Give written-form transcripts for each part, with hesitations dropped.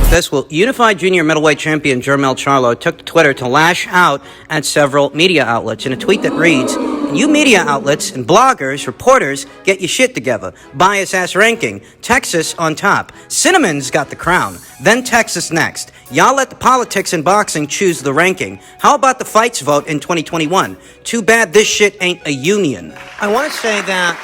with this. Well, unified junior middleweight champion Jermell Charlo took to Twitter to lash out at several media outlets in a tweet that reads, "You media outlets and bloggers, reporters, get your shit together. Bias-ass ranking. Texas on top. Cinnamon's got the crown. Then Texas next. Y'all let the politics and boxing choose the ranking. How about the fights vote in 2021? Too bad this shit ain't a union." I want to say that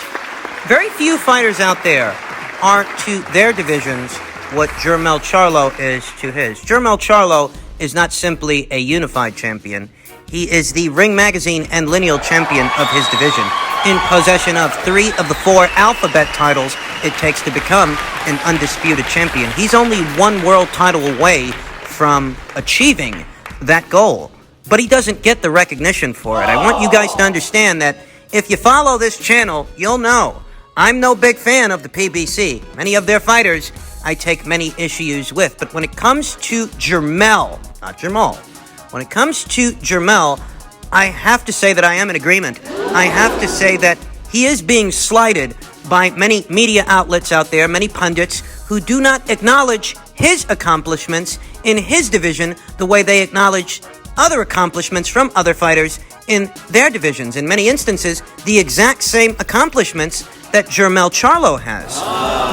very few fighters out there are to their divisions what Jermell Charlo is to his. Jermell Charlo is not simply a unified champion. He is the Ring Magazine and lineal champion of his division, in possession of 3 of the 4 alphabet titles it takes to become an undisputed champion. He's only 1 world title away from achieving that goal, but he doesn't get the recognition for it. I want you guys to understand that if you follow this channel, you'll know I'm no big fan of the PBC. Many of their fighters I take many issues with, but when it comes to Jermell, not Jermell, when it comes to Jermell, I have to say that I am in agreement. I have to say that he is being slighted by many media outlets out there, many pundits, who do not acknowledge his accomplishments in his division the way they acknowledge other accomplishments from other fighters in their divisions. In many instances, the exact same accomplishments that Jermell Charlo has.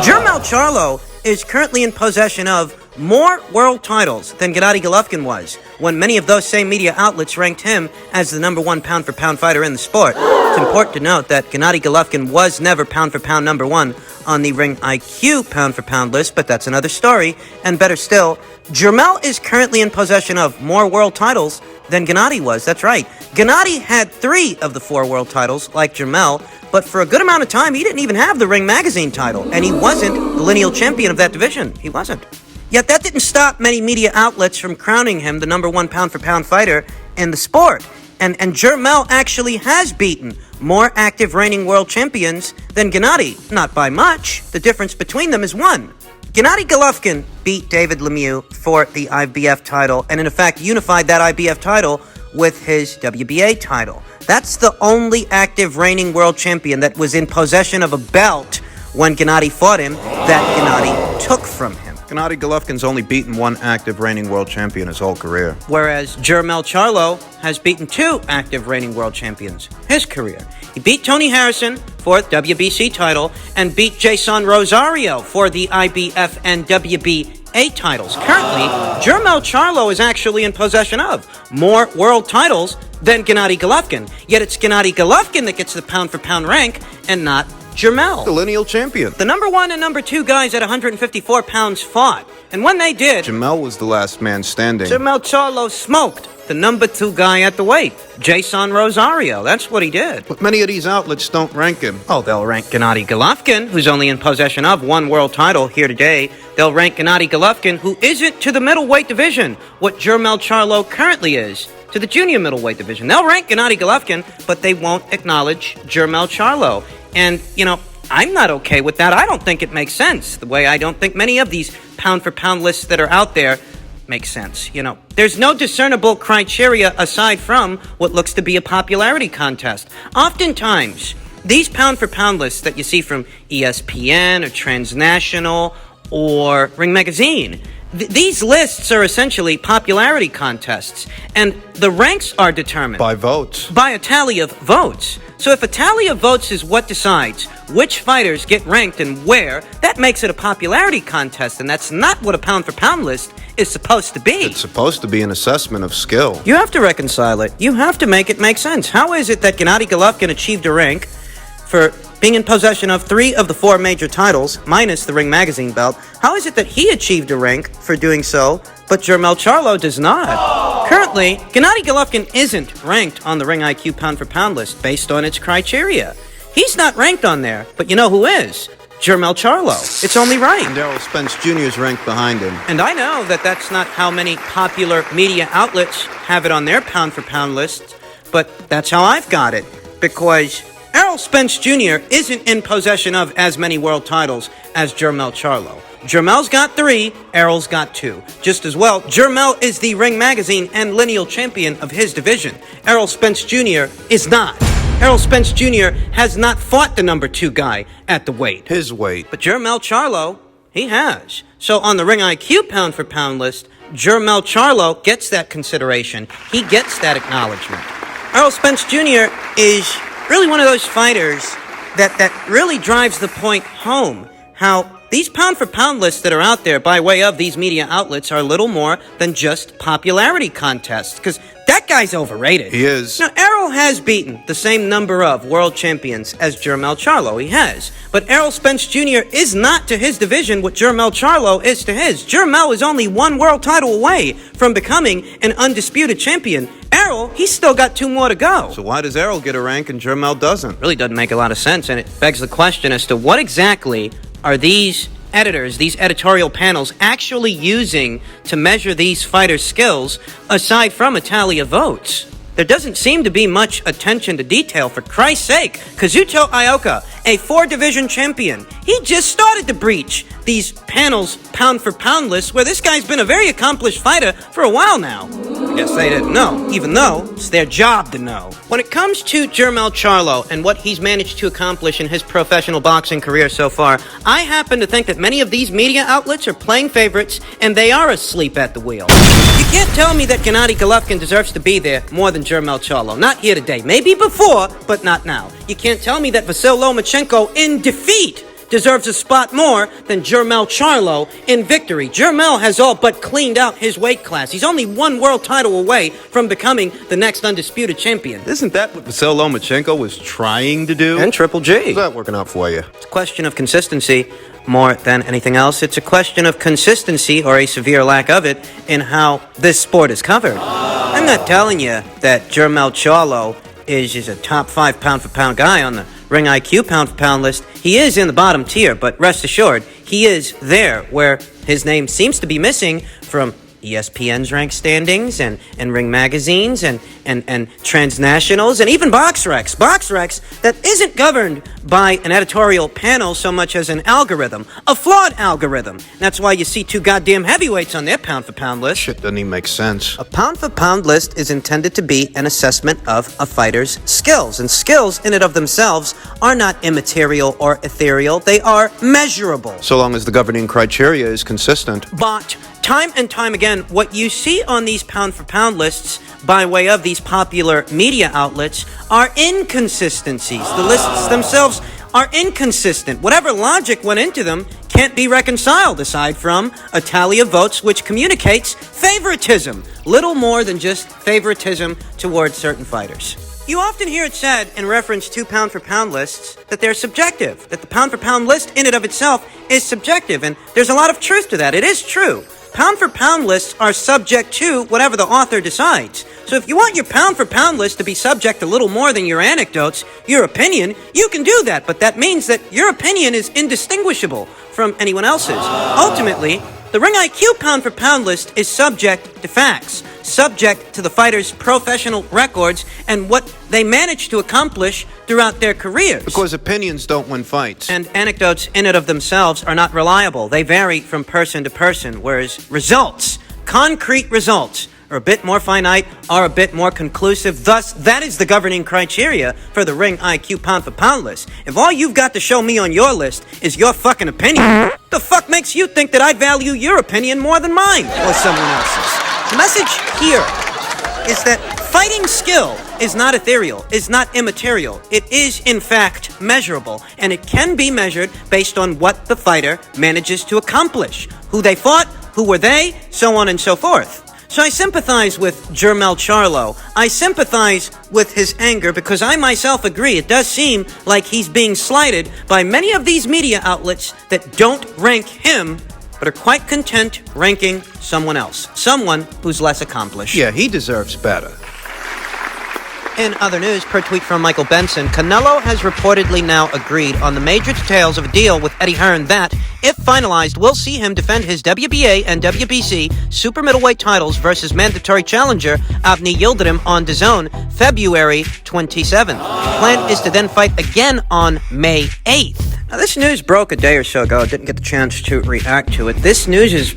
Jermell Charlo is currently in possession of more world titles than Gennady Golovkin was, when many of those same media outlets ranked him as the #1 pound-for-pound fighter in the sport. It's important to note that Gennady Golovkin was never pound-for-pound #1 on the Ring IQ pound-for-pound list, but that's another story. And better still, Jermell is currently in possession of more world titles than Gennady was. That's right. Gennady had 3 of the 4 world titles, like Jermell, but for a good amount of time, he didn't even have the Ring Magazine title, and he wasn't the lineal champion of that division. He wasn't. Yet that didn't stop many media outlets from crowning him the #1 pound-for-pound fighter in the sport. And Jermell actually has beaten more active reigning world champions than Gennady. Not by much. The difference between them is 1. Gennady Golovkin beat David Lemieux for the IBF title, and in effect unified that IBF title with his WBA title. That's the only active reigning world champion that was in possession of a belt when Gennady fought him that Gennady took from him. Gennady Golovkin's only beaten 1 active reigning world champion his whole career. Whereas Jermell Charlo has beaten 2 active reigning world champions his career. He beat Tony Harrison for the WBC title and beat Jason Rosario for the IBF and WBA titles. Currently, Jermell Charlo is actually in possession of more world titles than Gennady Golovkin. Yet it's Gennady Golovkin that gets the pound-for-pound rank and not Jermell. The lineal champion. The #1 and #2 guys at 154 pounds fought. And when they did, Jermell was the last man standing. Jermell Charlo smoked the #2 guy at the weight, Jason Rosario. That's what he did. But many of these outlets don't rank him. Oh, they'll rank Gennady Golovkin, who's only in possession of 1 world title here today. They'll rank Gennady Golovkin, who isn't to the middleweight division what Jermell Charlo currently is to the junior middleweight division. They'll rank Gennady Golovkin, but they won't acknowledge Jermell Charlo. And, I'm not okay with that. I don't think it makes sense, the way I don't think many of these pound-for-pound lists that are out there make sense. There's no discernible criteria aside from what looks to be a popularity contest. Oftentimes, these pound-for-pound lists that you see from ESPN or Transnational or Ring Magazine, these lists are essentially popularity contests, and the ranks are determined by votes. By a tally of votes. So if a tally of votes is what decides which fighters get ranked and where, that makes it a popularity contest, and that's not what a pound-for-pound list is supposed to be. It's supposed to be an assessment of skill. You have to reconcile it. You have to make it make sense. How is it that Gennady Golovkin achieved a rank for being in possession of 3 of the 4 major titles, minus the Ring Magazine belt? How is it that he achieved a rank for doing so, but Jermell Charlo does not? Currently, Gennady Golovkin isn't ranked on the Ring IQ pound-for-pound list based on its criteria. He's not ranked on there, but you know who is? Jermell Charlo. It's only right. And Errol Spence Jr. is ranked behind him. And I know that that's not how many popular media outlets have it on their pound-for-pound lists, but that's how I've got it, because Errol Spence Jr. isn't in possession of as many world titles as Jermell Charlo. Jermell's got 3, Errol's got 2. Just as well, Jermell is the Ring Magazine and lineal champion of his division. Errol Spence Jr. is not. Errol Spence Jr. has not fought the #2 guy at the weight. His weight. But Jermell Charlo, he has. So on the Ring IQ pound-for-pound list, Jermell Charlo gets that consideration. He gets that acknowledgement. Errol Spence Jr. is really one of those fighters that really drives the point home. How these pound-for-pound lists that are out there by way of these media outlets are little more than just popularity contests. Because that guy's overrated. He is. Now, Errol has beaten the same number of world champions as Jermell Charlo. He has. But Errol Spence Jr. is not to his division what Jermell Charlo is to his. Jermell is only one world title away from becoming an undisputed champion. Errol, he's still got 2 more to go. So why does Errol get a rank and Jermell doesn't? Really doesn't make a lot of sense, and it begs the question as to what exactly are these editors, these editorial panels, actually using to measure these fighters' skills aside from a tally of votes? There doesn't seem to be much attention to detail, for Christ's sake. Kazuto Ioka, a 4-division champion, he just started to breach these panels' pound-for-pound lists where this guy's been a very accomplished fighter for a while now. I guess they didn't know, even though it's their job to know. When it comes to Jermell Charlo and what he's managed to accomplish in his professional boxing career so far, I happen to think that many of these media outlets are playing favorites, and they are asleep at the wheel. You can't tell me that Gennady Golovkin deserves to be there more than Jermell Charlo. Not here today. Maybe before, but not now. You can't tell me that Vasyl Lomachenko in defeat deserves a spot more than Jermell Charlo in victory. Jermell has all but cleaned out his weight class. He's only 1 world title away from becoming the next undisputed champion. Isn't that what Vasyl Lomachenko was trying to do? And Triple G. How's that working out for you? It's a question of consistency more than anything else. It's a question of consistency, or a severe lack of it, in how this sport is covered. I'm not telling you that Jermell Charlo is a top 5 pound-for-pound guy on the Ring IQ pound-for-pound list. He is in the bottom tier, but rest assured, he is there where his name seems to be missing from ESPN's rank standings and Ring magazines and transnationals and even BoxRec. BoxRec that isn't governed by an editorial panel so much as an algorithm, a flawed algorithm. That's why you see 2 goddamn heavyweights on their pound-for-pound list. Shit doesn't even make sense. A pound-for-pound list is intended to be an assessment of a fighter's skills, and skills in and of themselves are not immaterial or ethereal. They are measurable. So long as the governing criteria is consistent. But time and time again, what you see on these pound-for-pound lists by way of these popular media outlets are inconsistencies. The lists themselves are inconsistent. Whatever logic went into them can't be reconciled aside from a tally of votes which communicates favoritism. Little more than just favoritism towards certain fighters. You often hear it said in reference to pound-for-pound lists that they're subjective, that the pound-for-pound list in and of itself is subjective, and there's a lot of truth to that. It is true. Pound-for-pound lists are subject to whatever the author decides. So if you want your pound-for-pound list to be subject to little more than your anecdotes, your opinion, you can do that, but that means that your opinion is indistinguishable from anyone else's. Ultimately, the Ring IQ pound-for-pound list is subject to facts, subject to the fighters' professional records and what they managed to accomplish throughout their careers. Because opinions don't win fights. And anecdotes in and of themselves are not reliable. They vary from person to person, whereas results, concrete results, are a bit more finite, are a bit more conclusive. Thus, that is the governing criteria for the Ring IQ pound-for-pound list. If all you've got to show me on your list is your fucking opinion, the fuck makes you think that I value your opinion more than mine or someone else's? The message here is that fighting skill is not ethereal, is not immaterial. It is, in fact, measurable, and it can be measured based on what the fighter manages to accomplish, who they fought, who were they, so on and so forth. So I sympathize with Jermell Charlo. I sympathize with his anger because I myself agree it does seem like he's being slighted by many of these media outlets that don't rank him but are quite content ranking someone else, someone who's less accomplished. Yeah, he deserves better. In other news, per tweet from Michael Benson, Canelo has reportedly now agreed on the major details of a deal with Eddie Hearn that, if finalized, will see him defend his WBA and WBC super middleweight titles versus mandatory challenger Avni Yildirim on DAZN, February 27th. The plan is to then fight again on May 8th. Now, this news broke a day or so ago. I didn't get the chance to react to it. This news is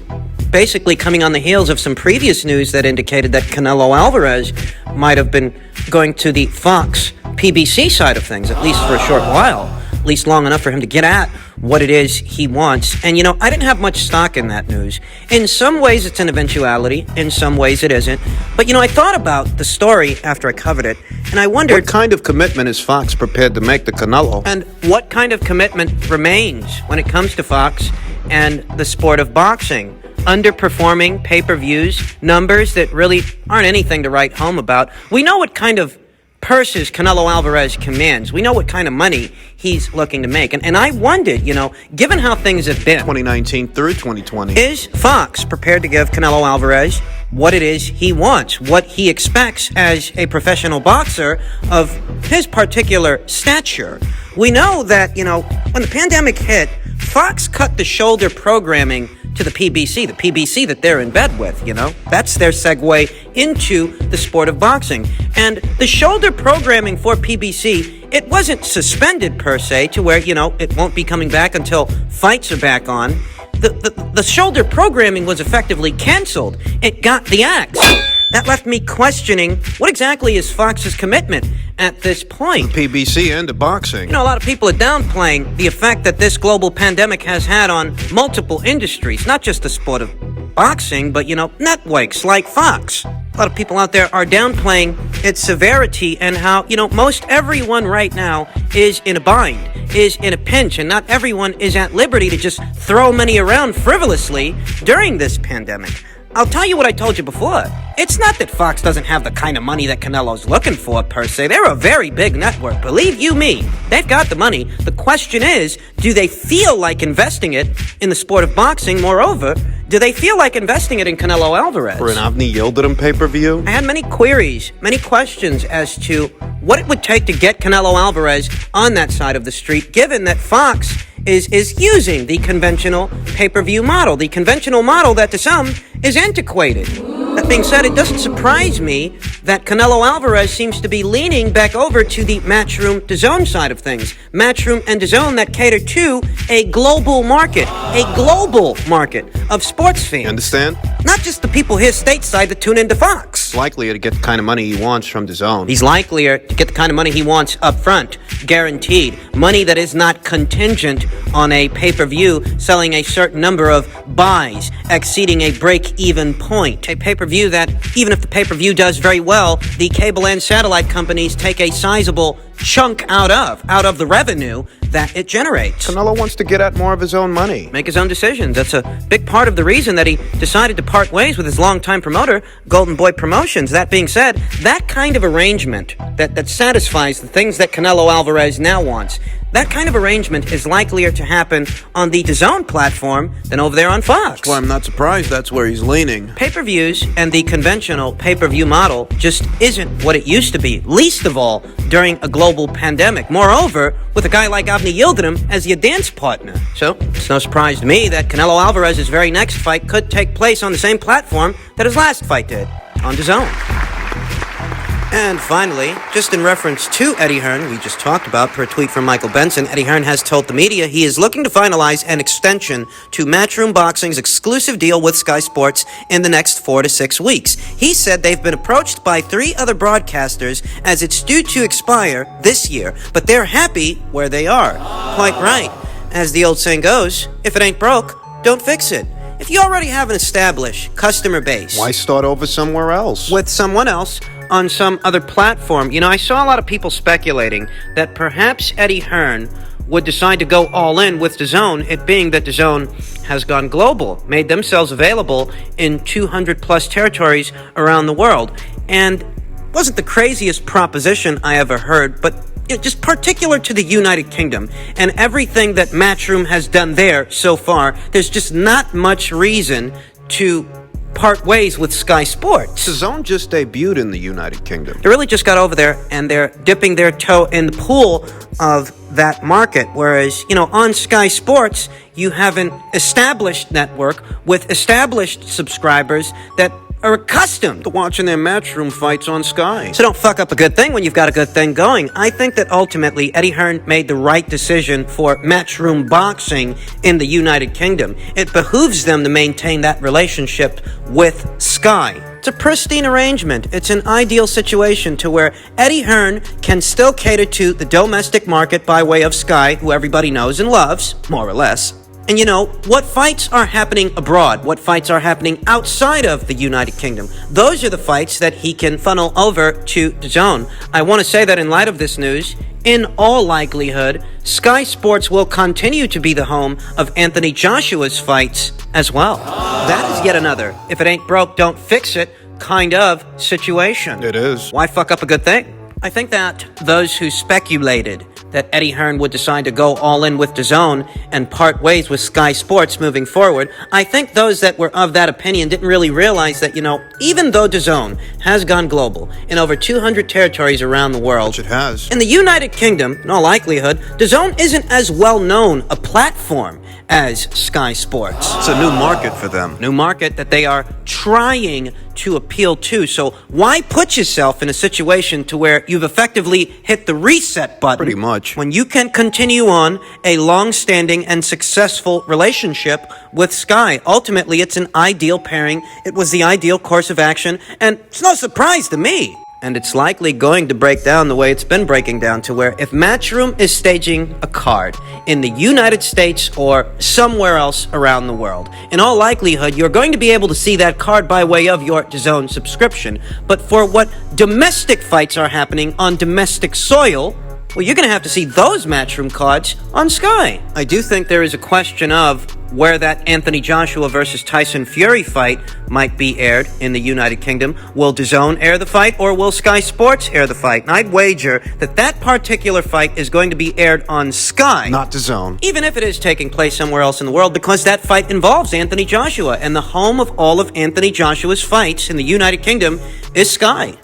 basically coming on the heels of some previous news that indicated that Canelo Alvarez might have been going to the Fox PBC side of things, at least for a short while. at least long enough for him to get at what it is he wants. And, I didn't have much stock in that news. In some ways, it's an eventuality. In some ways, it isn't. But, I thought about the story after I covered it, and I wondered... What kind of commitment is Fox prepared to make to Canelo? And what kind of commitment remains when it comes to Fox and the sport of boxing? Underperforming pay-per-views, numbers that really aren't anything to write home about. We know what kind of purses Canelo Alvarez commands. We know what kind of money he's looking to make. And I wondered, given how things have been... 2019 through 2020. Is Fox prepared to give Canelo Alvarez what it is he wants, what he expects as a professional boxer of his particular stature? We know that, when the pandemic hit, Fox cut the shoulder programming to the PBC that they're in bed with, That's their segue into the sport of boxing. And the shoulder programming for PBC, it wasn't suspended per se to where, it won't be coming back until fights are back on. The shoulder programming was effectively canceled. It got the axe. That left me questioning what exactly is Fox's commitment at this point. The PBC and the boxing. A lot of people are downplaying the effect that this global pandemic has had on multiple industries, not just the sport of boxing, but, networks like Fox. A lot of people out there are downplaying its severity and how, most everyone right now is in a bind, is in a pinch, and not everyone is at liberty to just throw money around frivolously during this pandemic. I'll tell you what I told you before. It's not that Fox doesn't have the kind of money that Canelo's looking for, per se. They're a very big network. Believe you me, they've got the money. The question is, do they feel like investing it in the sport of boxing? Moreover, do they feel like investing it in Canelo Alvarez? For an Avni Yildirim pay-per-view? I had many queries, many questions as to what it would take to get Canelo Alvarez on that side of the street, given that Fox is using the conventional pay-per-view model, the conventional model that to some is antiquated. That being said, it doesn't surprise me that Canelo Alvarez seems to be leaning back over to the Matchroom DAZN side of things. Matchroom and DAZN that cater to a global market of sports fans. You understand? Not just the people here stateside that tune into Fox. He's likelier to get the kind of money he wants from DAZN. He's likelier to get the kind of money he wants up front, guaranteed. Money that is not contingent on a pay-per-view selling a certain number of buys, exceeding a break-even point. A pay-per-view that, even if the pay-per-view does very well, the cable and satellite companies take a sizable chunk out of the revenue that it generates. Canelo wants to get at more of his own money. Make his own decisions. That's a big part of the reason that he decided to part ways with his longtime promoter, Golden Boy Promotions. That being said, that kind of arrangement that satisfies the things that Canelo Alvarez now wants, that kind of arrangement is likelier to happen on the DAZN platform than over there on Fox. Well, I'm not surprised that's where he's leaning. Pay-per-views and the conventional pay-per-view model just isn't what it used to be, least of all during a global pandemic. Moreover, with a guy like Avni Yildirim as your dance partner. So, it's no surprise to me that Canelo Alvarez's very next fight could take place on the same platform that his last fight did, on DAZN. And finally, just in reference to Eddie Hearn, we just talked about per tweet from Michael Benson, Eddie Hearn has told the media he is looking to finalize an extension to Matchroom Boxing's exclusive deal with Skysports in the next 4 to 6 weeks. He said they've been approached by 3 other broadcasters as it's due to expire this year, but they're happy where they are. Quite right. As the old saying goes, if it ain't broke, don't fix it. If you already have an established customer base, why start over somewhere else? With someone else on some other platform. I saw a lot of people speculating that perhaps Eddie Hearn would decide to go all in with DAZN, it being that DAZN has gone global, made themselves available in 200 plus territories around the world. And wasn't the craziest proposition I ever heard, but just particular to the United Kingdom and everything that Matchroom has done there so far, there's just not much reason to part ways with Skysports. DAZN just debuted in the United Kingdom. They really just got over there and they're dipping their toe in the pool of that market. Whereas, on Skysports, you have an established network with established subscribers that are accustomed to watching their Matchroom fights on Sky. So don't fuck up a good thing when you've got a good thing going. I think that ultimately Eddie Hearn made the right decision for Matchroom Boxing in the United Kingdom. It behooves them to maintain that relationship with Sky. It's a pristine arrangement. It's an ideal situation to where Eddie Hearn can still cater to the domestic market by way of Sky, who everybody knows and loves, more or less. And you know, what fights are happening abroad, what fights are happening outside of the United Kingdom, those are the fights that he can funnel over to DAZN. I want to say that in light of this news, in all likelihood, Skysports will continue to be the home of Anthony Joshua's fights as well. That is yet another, if it ain't broke, don't fix it kind of situation. It is. Why fuck up a good thing? I think that those who speculated that Eddie Hearn would decide to go all in with DAZN and part ways with Sky Sports moving forward, I think those that were of that opinion didn't really realize that, you know, even though DAZN has gone global in over 200 territories around the world, Which it has. in the United Kingdom, in all likelihood, DAZN isn't as well known a platform as Sky Sports. It's a new market for them. New market that they are trying to appeal to. So why put yourself in a situation to where you've effectively hit the reset button? Pretty much. When you can continue on a long-standing and successful relationship with Sky. Ultimately, it's an ideal pairing. It was the ideal course of action, and it's no surprise to me. And it's likely going to break down the way it's been breaking down, to where if Matchroom is staging a card in the United States or somewhere else around the world, in all likelihood, you're going to be able to see that card by way of your DAZN subscription. But for what domestic fights are happening on domestic soil, well, you're going to have to see those Matchroom cards on Sky. I do think there is a question of where that Anthony Joshua versus Tyson Fury fight might be aired in the United Kingdom. Will DAZN air the fight, or will Sky Sports air the fight? And I'd wager that that particular fight is going to be aired on Sky. Not DAZN. Even if it is taking place somewhere else in the world, because that fight involves Anthony Joshua, and the home of all of Anthony Joshua's fights in the United Kingdom is Sky.